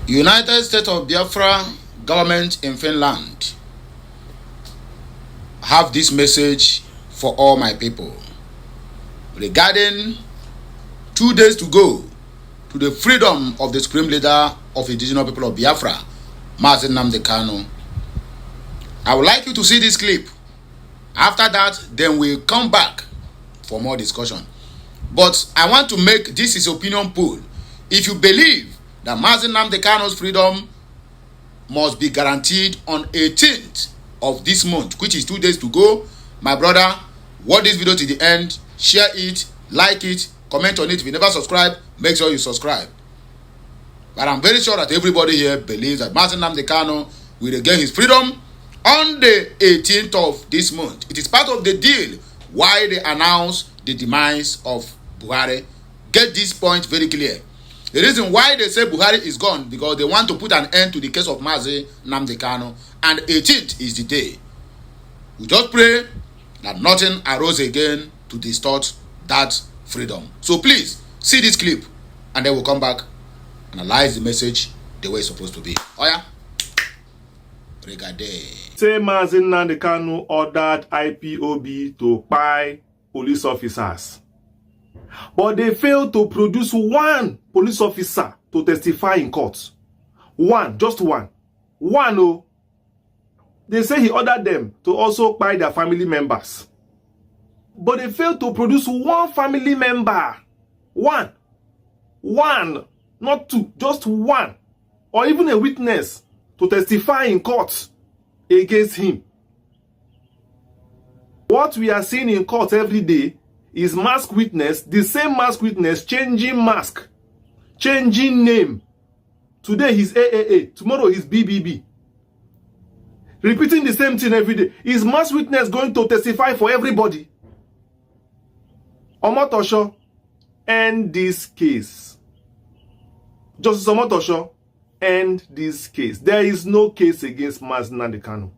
United States of Biafra government in Finland have this message for all my people regarding 2 days to go to the freedom of the supreme leader of indigenous people of Biafra, Nnamdi Kanu. I would like you to see this clip. After that, then we'll come back for more discussion. But I want to make this is opinion poll. If you believe that Nnamdi Kanu's freedom must be guaranteed on 18th of this month, which is 2 days to go, my brother, watch this video to the end, share it, like it, comment on it. If you never subscribe, make sure you subscribe. But I'm very sure that everybody here believes that Nnamdi Kanu will regain his freedom on the 18th of this month. It is part of the deal why they announced the demise of Buhari. Get this point very clear. The reason why they say Buhari is gone, because they want to put an end to the case of Nnamdi Kanu, and 18th is the day. We just pray that nothing arose again to distort that freedom. So please, see this clip, and then we'll come back, analyze the message the way it's supposed to be. Oh yeah? Say Nnamdi Kanu ordered IPOB to buy police officers, but they failed to produce one police officer to testify in court. One, just one. One, oh. They say he ordered them to also buy their family members, but they failed to produce one family member. One, not two, just one, or even a witness to testify in court against him. What we are seeing in court every day is mask witness, the same mask witness changing mask, changing name. Today he's AAA, tomorrow he's BBB. Repeating the same thing every day. Is mask witness going to testify for everybody? Omotosho, end this case. Justice Omotosho, end this case. There is no case against Nnamdi Kanu.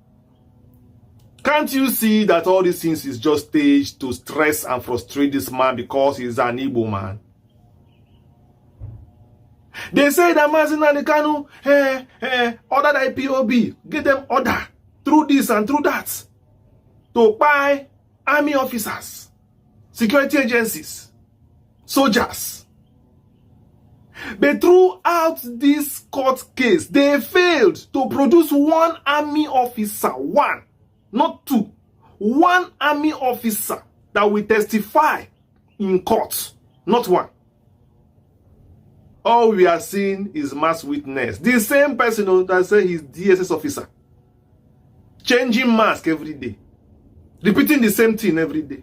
Can't you see that all these things is just staged to stress and frustrate this man because he's an Igbo man? They say that Nnamdi Kanu ordered IPOB, get them order through this and through that to buy army officers, security agencies, soldiers. But throughout this court case, they failed to produce one army officer, one, not two, one army officer that will testify in court, not one. All we are seeing is mass witness. The same person that say he's DSS officer, changing mask every day, repeating the same thing every day.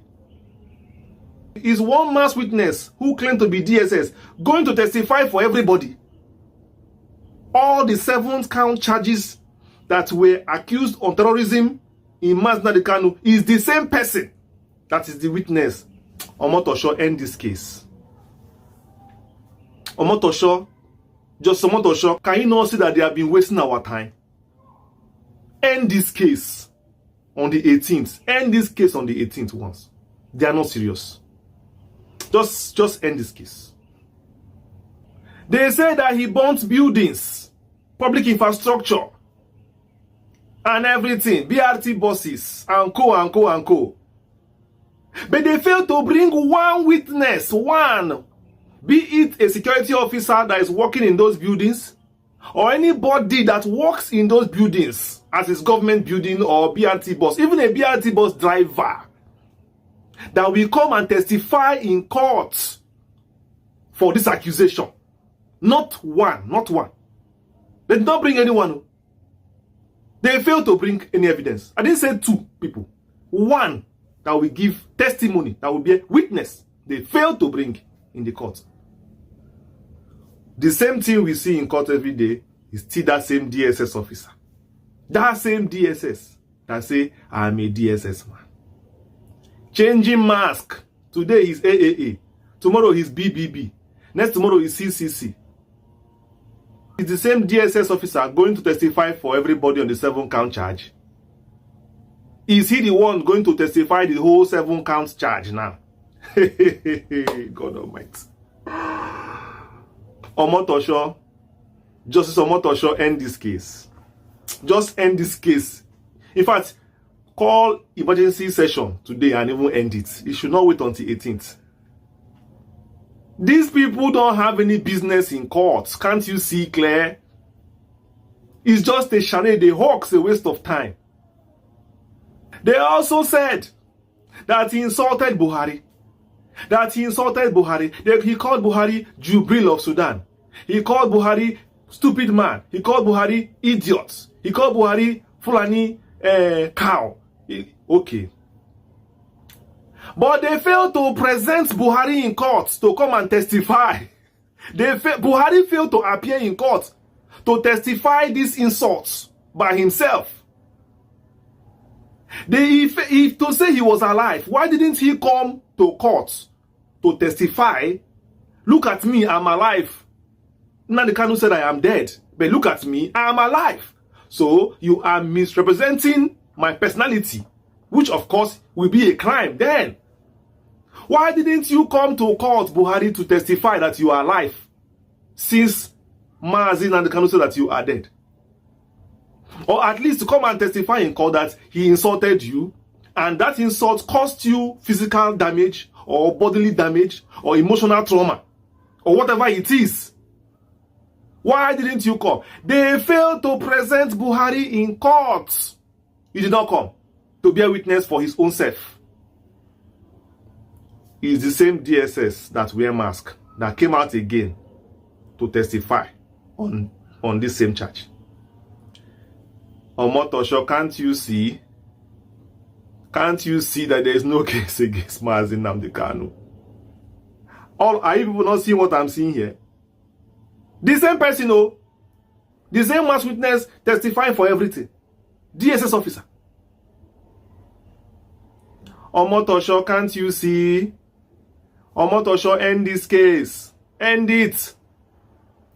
Is one mass witness who claimed to be DSS going to testify for everybody? All the 7 count charges that were accused on terrorism in Nnamdi Kanu is the same person that is the witness. Omotosho, end this case. Omotosho, just Omotosho, can you not see that they have been wasting our time? End this case on the 18th. End this case on the 18th once. They are not serious. Just end this case. They say that he burnt buildings, public infrastructure, and everything, BRT buses, and co. But they failed to bring one witness, one, be it a security officer that is working in those buildings, or anybody that works in those buildings, as is government building or BRT bus, even a BRT bus driver, that will come and testify in court for this accusation. Not one. They did not bring anyone. They failed to bring any evidence. I didn't say 2 people. One that will give testimony, that will be a witness. They failed to bring in the court. The same thing we see in court every day is still that same DSS officer. That same DSS that say, I'm a DSS man. Changing mask. Today he's AAA. Tomorrow he's BBB. Next tomorrow he's CCC. It's the same DSS officer going to testify for everybody on the 7 count charge. Is he the one going to testify the whole 7 count charge now? God Almighty. Omotosho, Justice Omotosho, end this case. Just end this case. In fact, call emergency session today and even end it. You should not wait until 18th. These people don't have any business in court. Can't you see clear? It's just a charade, a hoax, a waste of time. They also said that he insulted Buhari. He called Buhari Jubril of Sudan. He called Buhari stupid man. He called Buhari idiot. He called Buhari Fulani cow. Okay. But they failed to present Buhari in court to come and testify. Buhari failed to appear in court to testify these insults by himself. To say he was alive, why didn't he come to court to testify? Look at me, I'm alive. Nnamdi Kanu said I am dead, but look at me, I am alive. So you are misrepresenting my personality, which of course will be a crime then. Why didn't you come to court, Buhari, to testify that you are alive, since Mazi Nnamdi Kanu said that you are dead? Or at least to come and testify in court that he insulted you, and that insult caused you physical damage, or bodily damage, or emotional trauma, or whatever it is. Why didn't you come? They failed to present Buhari in court. He did not come to bear witness for his own self. He is the same DSS that wear mask that came out again to testify on this same charge. Omotosho, can't you see that there is no case against Mazi Nnamdi Kanu? Are you people not seeing what I'm seeing here? The same person, the same mass witness testifying for everything. DSS officer. Omotosho, can't you see? Omotosho, end this case. End it.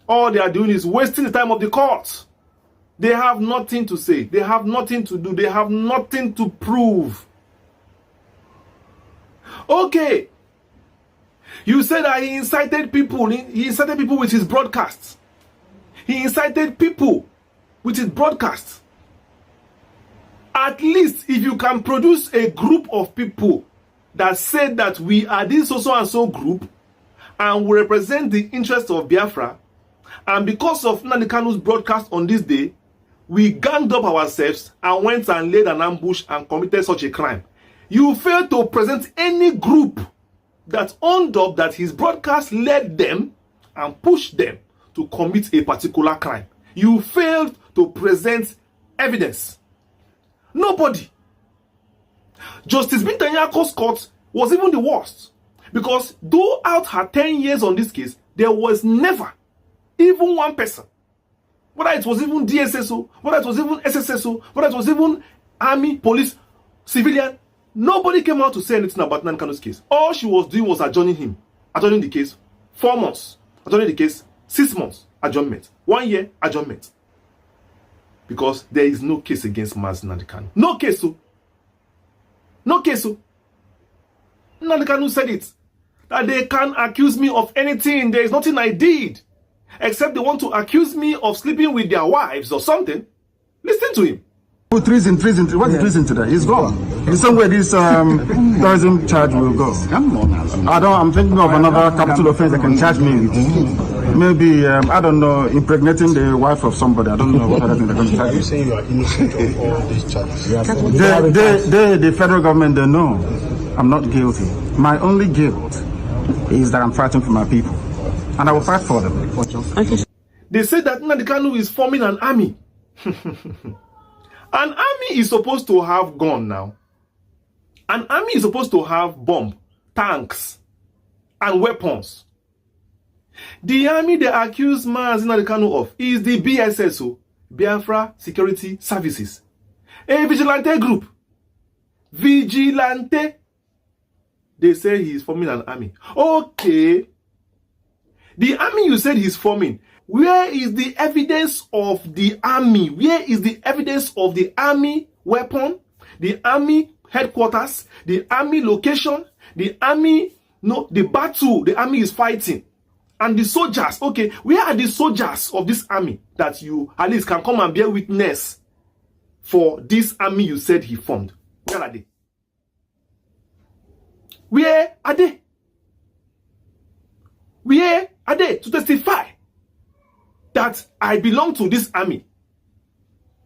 All they are doing is wasting the time of the court. They have nothing to say. They have nothing to do. They have nothing to prove. Okay. You said that he incited people. He incited people with his broadcasts. He incited people with his broadcasts. At least if you can produce a group of people that said that we are this so and so group and we represent the interests of Biafra, and because of Nnamdi Kanu's broadcast on this day, we ganged up ourselves and went and laid an ambush and committed such a crime. You failed to present any group that owned up that his broadcast led them and pushed them to commit a particular crime. You failed to present evidence. Nobody. Justice Binta Nyako's court was even the worst, because throughout her 10 years on this case, there was never even one person, whether it was even DSSO, whether it was even SSSO, whether it was even army, police, civilian, nobody came out to say anything about Nnamdi Kanu's case. All she was doing was adjourning the case 4 months, adjourning the case 6 months, adjournment, 1 year, adjournment. Because there is no case against Mazi Nnamdi Kanu. No case. No case. Nnamdi Kanu said it, that they can't accuse me of anything. There is nothing I did, except they want to accuse me of sleeping with their wives or something. Listen to him. Treason. What's the treason today? He's gone. In some way, this terrorism charge will go. I'm thinking of another capital offense they can charge me with. Maybe, I don't know, impregnating the wife of somebody. I don't know what other thing they're going to charge me. Are you saying you are innocent of all these charges? The federal government, they know I'm not guilty. My only guilt is that I'm fighting for my people. And I will fight for them. Okay. They say that Nnamdi Kanu is forming an army. An army is supposed to have gun now. An army is supposed to have bomb, tanks, and weapons. The army they accuse Mazi Nnamdi Kanu of is the BSSO, Biafra Security Services, a vigilante group. Vigilante. They say he is forming an army. Okay. The army you said he's forming, where is the evidence of the army? Where is the evidence of the army weapon, the army headquarters, the army location, the army, the battle the army is fighting? And the soldiers, okay, where are the soldiers of this army that you at least can come and bear witness for this army you said he formed? Where are they? Where are they? Where are they to testify that I belong to this army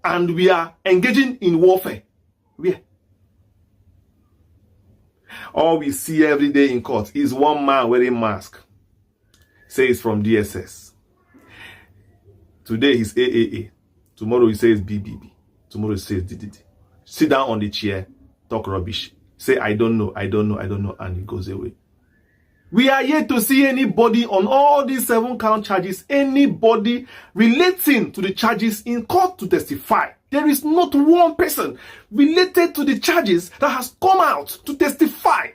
and we are engaging in warfare? Where? All we see every day in court is one man wearing mask. Says from DSS. Today he's AAA. Tomorrow he says BBB. Tomorrow he says DDD. Sit down on the chair, talk rubbish. Say, I don't know, and he goes away. We are yet to see anybody on all these 7 count charges, anybody relating to the charges in court to testify. There is not one person related to the charges that has come out to testify.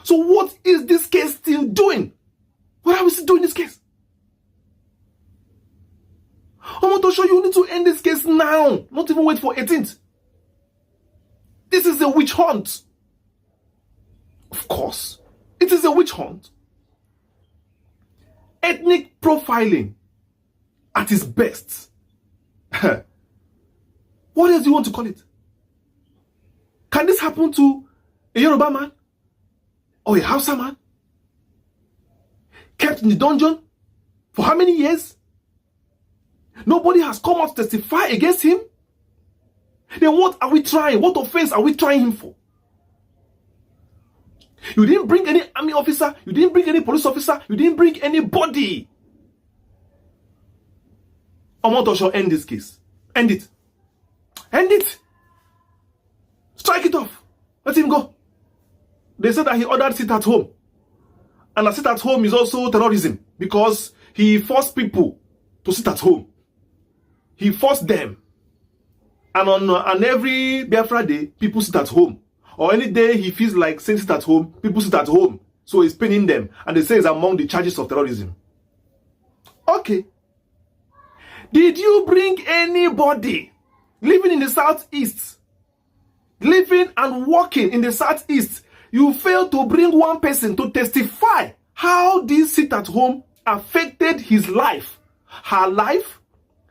So what is this case still doing? What are we still doing in this case? I want to show you need to end this case now. Not even wait for 18th. This is a witch hunt. Of course. It is a witch hunt. Ethnic profiling at its best. What else do you want to call it? Can this happen to a Yoruba man? Or a Hausa man? Kept in the dungeon for how many years? Nobody has come out to testify against him? Then what are we trying? What offense are we trying him for? You didn't bring any army officer. You didn't bring any police officer. You didn't bring anybody. Omotosho, end this case. End it. End it. Strike it off. Let him go. They said that he ordered sit at home. And a sit at home is also terrorism because he forced people to sit at home. He forced them. And on every Biafra day, people sit at home. Or any day he feels like saying sit at home, people sit at home. So he's pinning them. And they say it's among the charges of terrorism. Okay. Did you bring anybody living in the southeast, living and working in the southeast? You failed to bring one person to testify how this sit at home affected his life, her life,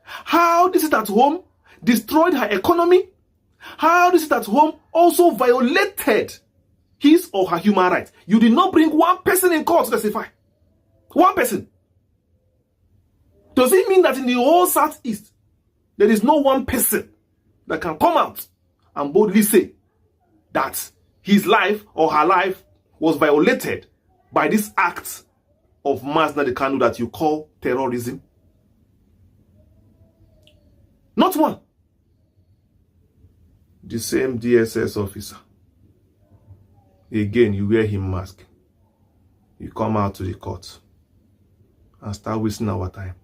how this sit at home destroyed her economy, how this sit at home also violated his or her human rights. You did not bring one person in court to testify. One person. Does it mean that in the whole southeast, there is no one person that can come out and boldly say that his life or her life was violated by this act of Nnamdi Kanu that you call terrorism? Not one. The same DSS officer. Again, you wear him mask. You come out to the court and start wasting our time.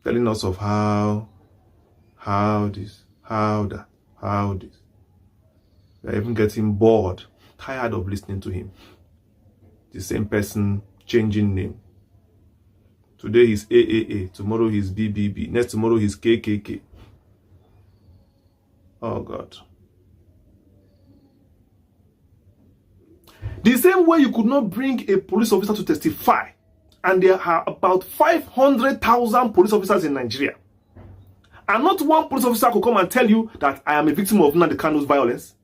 Telling us of how this, how that, how this. We're even getting bored, tired of listening to him. The same person changing name. Today he's AAA, tomorrow he's BBB, next tomorrow he's KKK. Oh God. The same way you could not bring a police officer to testify, and there are about 500,000 police officers in Nigeria, and not one police officer could come and tell you that I am a victim of Nnamdi Kanu's violence.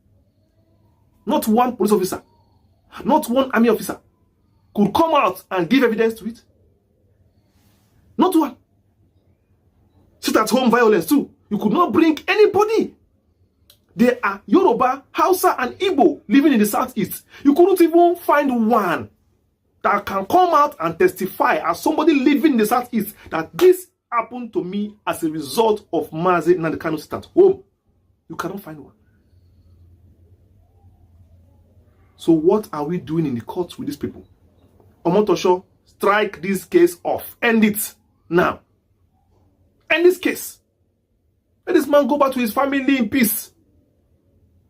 Not one police officer, not one army officer could come out and give evidence to it. Not one. Sit at home violence too. You could not bring anybody. There are Yoruba, Hausa, and Igbo living in the southeast. You couldn't even find one that can come out and testify as somebody living in the southeast that this happened to me as a result of Nnamdi Kanu sit at home. You cannot find one. So what are we doing in the courts with these people? Omotosho, strike this case off. End it now. End this case. Let this man go back to his family in peace.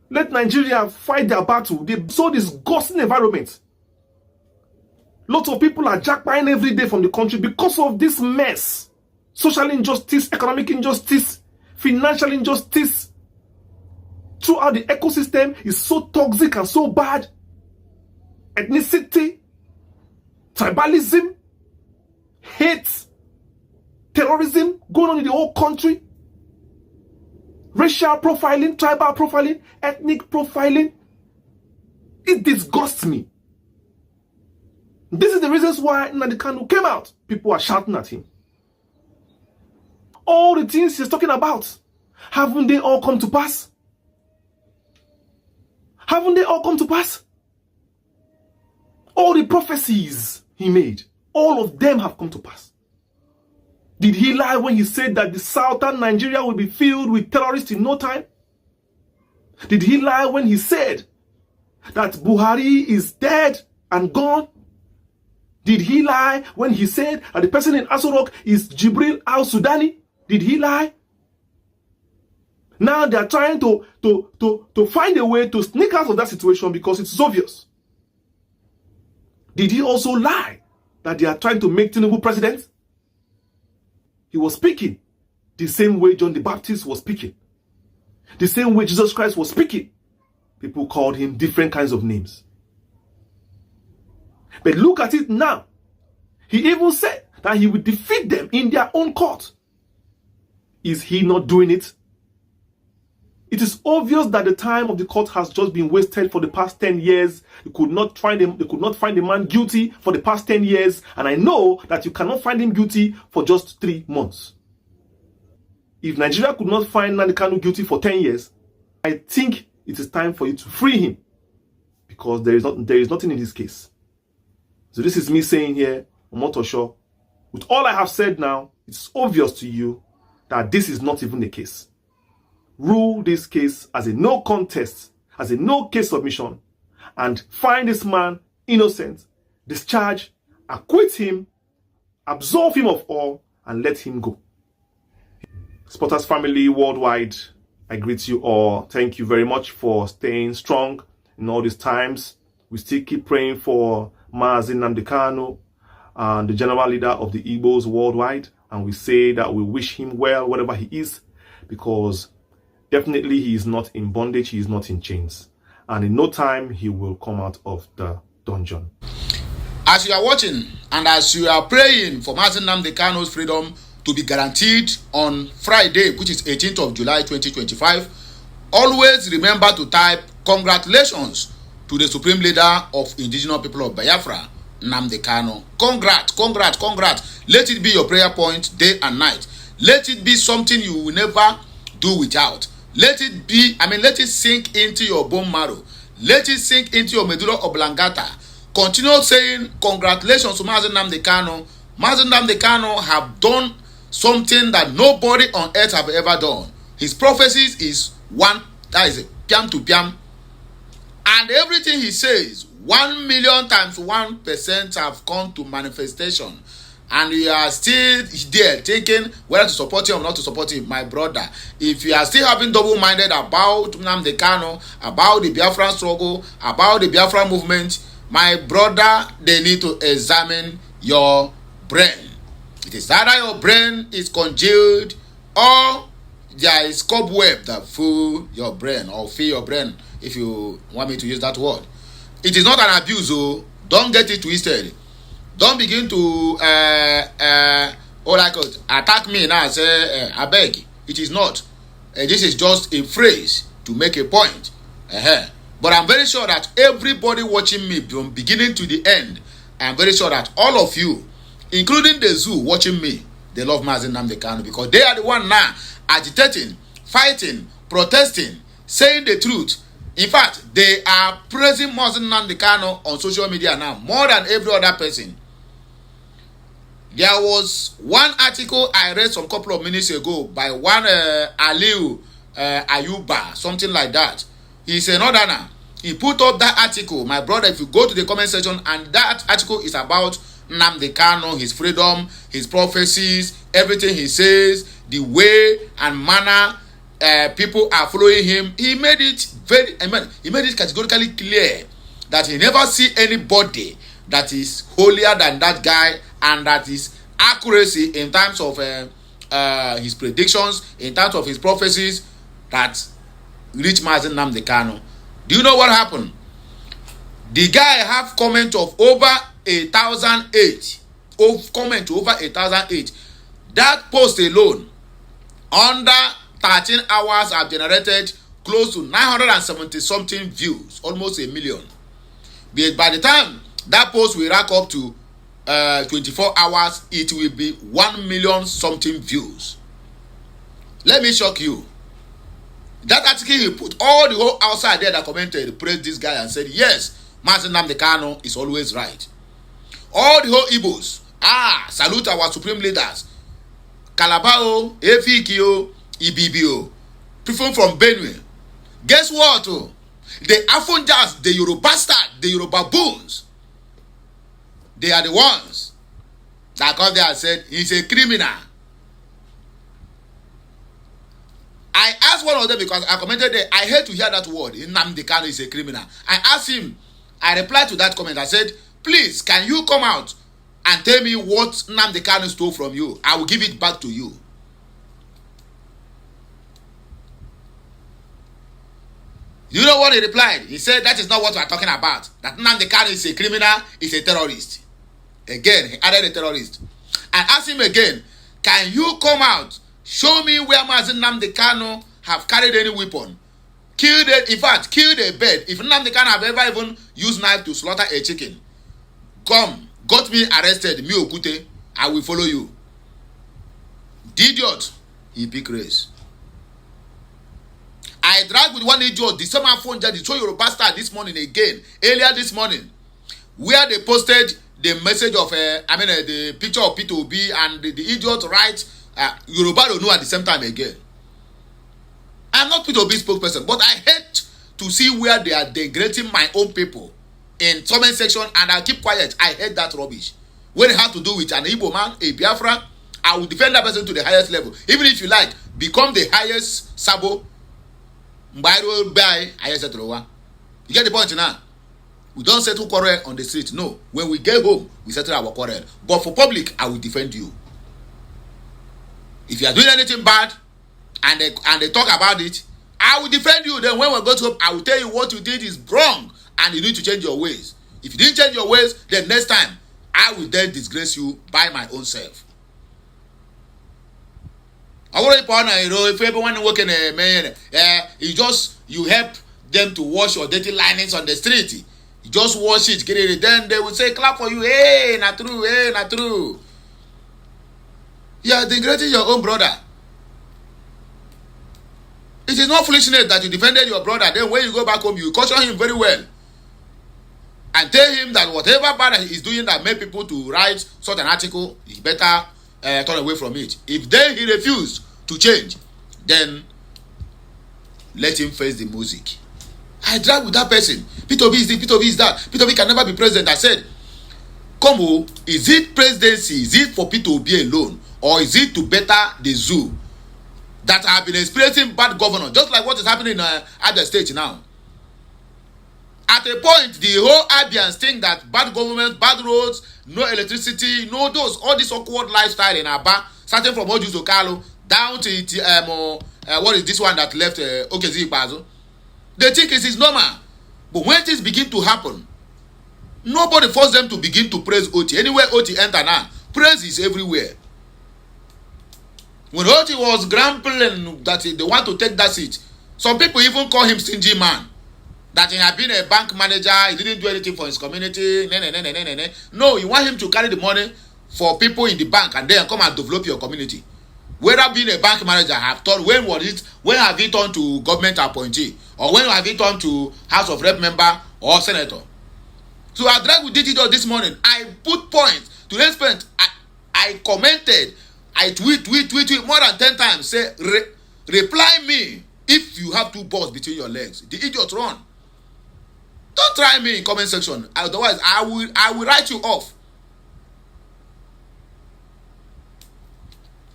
Let Nigeria fight their battle. They so disgusting environment. Lots of people are jackpying every day from the country because of this mess. Social injustice, economic injustice, financial injustice. Throughout the ecosystem is so toxic and so bad. Ethnicity, tribalism, hate, terrorism going on in the whole country, racial profiling, tribal profiling, ethnic profiling. It disgusts me. This is the reasons why Nnamdi Kanu came out. People are shouting at him. All the things he's talking about, haven't they all come to pass? Haven't they all come to pass? All the prophecies he made, all of them have come to pass. Did he lie when he said that the southern Nigeria will be filled with terrorists in no time? Did he lie when he said that Buhari is dead and gone? Did he lie when he said that the person in Aso Rock is Jibril al-Sudani? Did he lie? Now they are trying to find a way to sneak out of that situation because it's obvious. Did he also lie that they are trying to make Tinubu president? He was speaking the same way John the Baptist was speaking. The same way Jesus Christ was speaking. People called him different kinds of names. But look at it now. He even said that he would defeat them in their own court. Is he not doing it? It is obvious that the time of the court has just been wasted for the past 10 years. They could not find the man guilty for the past 10 years. And I know that you cannot find him guilty for just 3 months. If Nigeria could not find Nnamdi Kanu guilty for 10 years, I think it is time for you to free him. Because there is nothing in his case. So this is me saying here, Omotosho, with all I have said now, it's obvious to you that this is not even the case. Rule this case as a no contest, as a no case submission, and find this man innocent, discharge, acquit him, absolve him of all, and let him go. Spotters family worldwide, I greet you all. Thank you very much for staying strong in all these times. We still keep praying for Mazi Nnamdi Kanu, the general leader of the Igbos worldwide, and we say that we wish him well wherever he is, because definitely he is not in bondage, he is not in chains, and in no time he will come out of the dungeon. As you are watching and as you are praying for Mazi Nnamdi Kanu's freedom to be guaranteed on Friday, which is 18th of July 2025, always remember to type congratulations to the supreme leader of indigenous people of Biafra, Nnamdi Kanu. Congrats, congrats, congrats. Let it be your prayer point day and night. Let it be something you will never do without. Let it be, let it sink into your bone marrow. Let it sink into your medulla oblongata. Continue saying congratulations to Mazi Nnamdi Kanu. Mazi Nnamdi Kanu have done something that nobody on earth have ever done. His prophecies is one, that is piam to piam. And everything he says, 1 million times 1% have come to manifestation. And you are still there thinking whether to support him or not to support him. My brother, if you are still having double-minded about Nnamdi Kanu, about the Biafran struggle, about the Biafran movement, my brother, they need to examine your brain. It is either your brain is congealed or there is cobweb that fill your brain or fill your brain, if you want me to use that word. It is not an abuse, so don't get it twisted. Don't begin to attack me now and say I beg. It is not. This is just a phrase to make a point. But I'm very sure that everybody watching me from beginning to the end, I'm very sure that all of you, including the zoo watching me, they love Mazi Nnamdi Kanu, because they are the one now agitating, fighting, protesting, saying the truth. In fact, they are praising Mazi Nnamdi Kanu on social media now more than every other person. There was one article I read some couple of minutes ago by one Aliu Ayuba, something like that. He's a northerner. He put up that article, my brother. If you go to the comment section, and that article is about Nnamdi Kanu, his freedom, his prophecies, everything he says, the way and manner people are following him. He made it he made it categorically clear that he never see anybody that is holier than that guy, and that is accuracy in terms of his predictions, in terms of his prophecies, that reach Mazi Nnamdi Kanu. Do you know what happened? The guy have comment of over 1,008. comment to over 1,008. That post alone, under 13 hours, have generated close to 970 something views, almost 1 million. But by the time that post will rack up to 24 hours, it will be 1 million something views. Let me shock you. That article he put, all the whole outside there that commented, praised this guy and said, yes, Nnamdi Kanu is always right. All the whole Igbos, salute our supreme leaders. Calabao, Efikio, Ibibio, people from Benue. Guess what? The Afonjas, the Yoruba bastard, the Yoruba boons, they are the ones that come there and said he's a criminal. I asked one of them because I commented there, I hate to hear that word, Nnamdi Kanu is a criminal. I asked him, I replied to that comment, I said, please, can you come out and tell me what Nnamdi Kanu stole from you? I will give it back to you. You know what he replied? He said, that is not what we are talking about. That Nnamdi Kanu is a criminal, is a terrorist. Again, he added a terrorist. I asked him again, can you come out, show me where Nnamdi Kanu have carried any weapon, killed a bird. If Nnamdi Kanu have ever even used knife to slaughter a chicken, come, got me arrested, me Okute, I will follow you. The idiot, he pick race. I dragged with one idiot, the same phone that show your bastard this morning again, earlier this morning, where they posted the message of, the picture of Peter Obi, and the idiot writes, Yoruba don't know at the same time again. I'm not Peter Obi's spokesperson, but I hate to see where they are degrading my own people in comment section, and I'll keep quiet. I hate that rubbish. When it has to do with an Igbo man, a Biafran, I will defend that person to the highest level. Even if you like, become the highest Sabo. You get the point now? We don't settle quarrel on the street. No. When we get home, we settle our quarrel. But for public, I will defend you. If you are doing anything bad and they talk about it, I will defend you. Then when we go to home, I will tell you what you did is wrong and you need to change your ways. If you didn't change your ways, then next time I will then disgrace you by my own self. If everyone working you help them to wash your dirty linings on the street. You just wash it, get it, then they will say clap for you. Hey, not true, hey, not true. You are degrading your own brother. It is not foolishness that you defended your brother. Then when you go back home, you caution him very well and tell him that whatever bad he is doing that made people to write such an article, he better turn away from it. If then he refused to change, then let him face the music. I drag with that person. Peter Obi is this, Peter Obi is that. Peter Obi can never be president. I said, come on, is it presidency? Is it for Peter Obi alone? Or is it to better the zoo that have been experiencing bad governance? Just like what is happening in Abia State now. At a point, the whole Abians think that bad government, bad roads, no electricity, no those, all this awkward lifestyle in Aba, starting from Oju Zokalo down to what is this one that left Okezi Ipazo. They think it is normal. But when things begin to happen, nobody forced them to begin to praise Oti. Anywhere Oti enter now, praise is everywhere. When Oti was grumbling that they want to take that seat, some people even call him stingy man. That he had been a bank manager, he didn't do anything for his community. No, you want him to carry the money for people in the bank and then come and develop your community. Whether being a bank manager, have thought when have he turned to government appointee, or when have he turned to House of Rep member or senator? So I dragged with it this morning. I put points to the extent I commented, I tweet more than 10 times. Say reply me if you have two balls between your legs. The idiot run. Don't try me in comment section. Otherwise, I will write you off.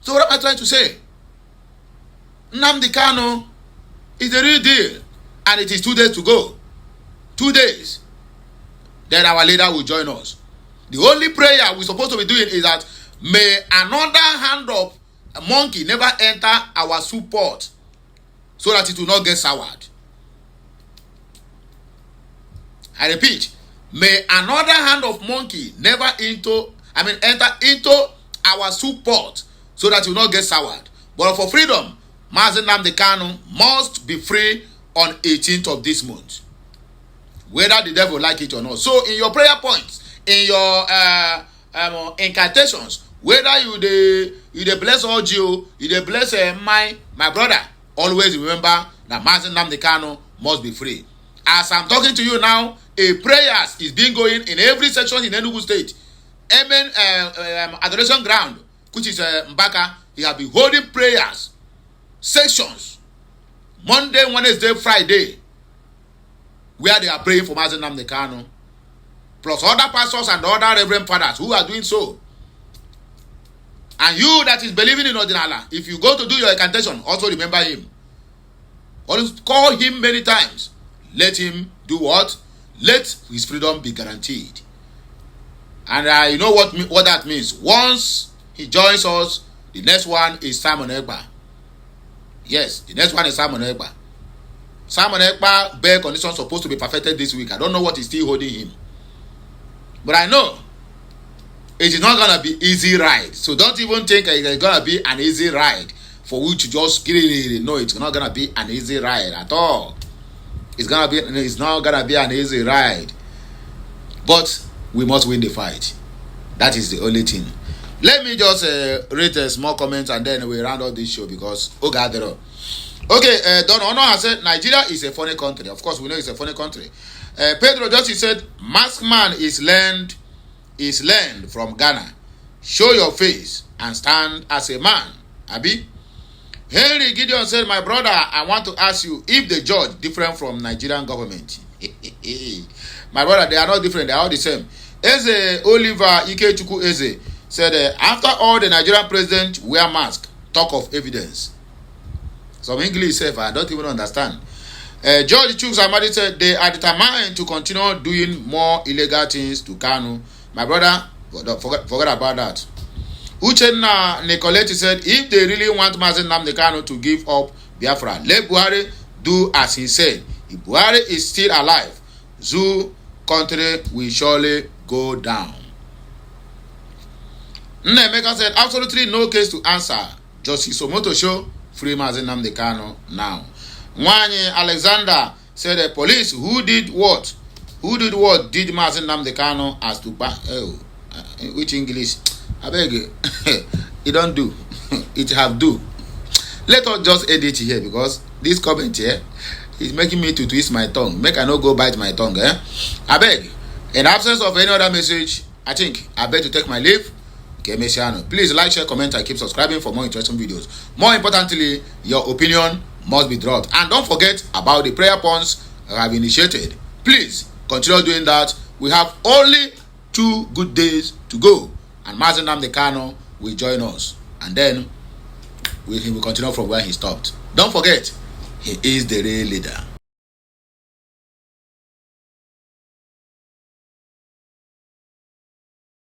So what am I trying to say? Nnamdi Kanu is the real deal. And it is 2 days to go. 2 days. Then our leader will join us. The only prayer we're supposed to be doing is that may another hand of a monkey never enter our support so that it will not get soured. I repeat, may another hand of monkey never enter enter into our support so that you will not get soured. But for freedom, Mazi Nnamdi Kanu must be free on 18th of this month, whether the devil like it or not. So in your prayer points, in your incantations, whether you dey bless Ojo, you dey bless my brother, always remember that Mazi Nnamdi Kanu must be free. As I'm talking to you now, a prayers is being going in every section in Enugu State. Amen. Adoration ground, which is Mbaka, he have been holding prayers sections Monday, Wednesday, Friday, where they are praying for Mazi Nnamdi Kanu, plus other pastors and other reverend fathers who are doing so. And you that is believing in Ordinala, if you go to do your incantation, also remember him. Always call him many times. Let him do what? Let his freedom be guaranteed. And you know what that means. Once he joins us, the next one is Simon Ekpa. Yes, the next one is Simon Ekpa. Simon Ekpa bail condition supposed to be perfected this week. I don't know what is still holding him, but I know it is not gonna be easy ride. So don't even think it's gonna be an easy ride for you to just get it. No, it's not gonna be an easy ride at all. It's not gonna be an easy ride. But we must win the fight. That is the only thing. Let me just read a small comment and then we round up this show because okay, Don Ono has said Nigeria is a funny country. Of course, we know it's a funny country. Pedro Justice said mask man is learned from Ghana. Show your face and stand as a man. Abi. Henry Gideon said, my brother, I want to ask you if the judge different from Nigerian government. My brother, they are not different. They are all the same. Eze Oliver Ikechukwu Eze said, after all the Nigerian president wear mask, talk of evidence. Some English said, I don't even understand. George Chuks Amadi said, they are determined to continue doing more illegal things to Kanu. My brother, forget about that. Uchenna Nicolette said, if they really want Mazi Nnamdi Kanu to give up Biafra, let Buhari do as he said. If Buhari is still alive, Zoo country will surely go down. Nnemeka said, absolutely no case to answer. Justice Somoto show free Mazi Nnamdi Kanu now. Nwanye Alexander said, the police who did what did Mazi Nnamdi Kanu as to which English? I beg you. It don't do. It have do. Let us just edit here because this comment here is making me to twist my tongue. Make I not go bite my tongue. I beg. In absence of any other message, I think I beg to take my leave. Okay, Messiano. Please like, share, comment, and keep subscribing for more interesting videos. More importantly, your opinion must be dropped. And don't forget about the prayer points I have initiated. Please continue doing that. We have only 2 good days to go. And Mazi Nnamdi Kanu will join us. And then he will continue from where he stopped. Don't forget, he is the real leader.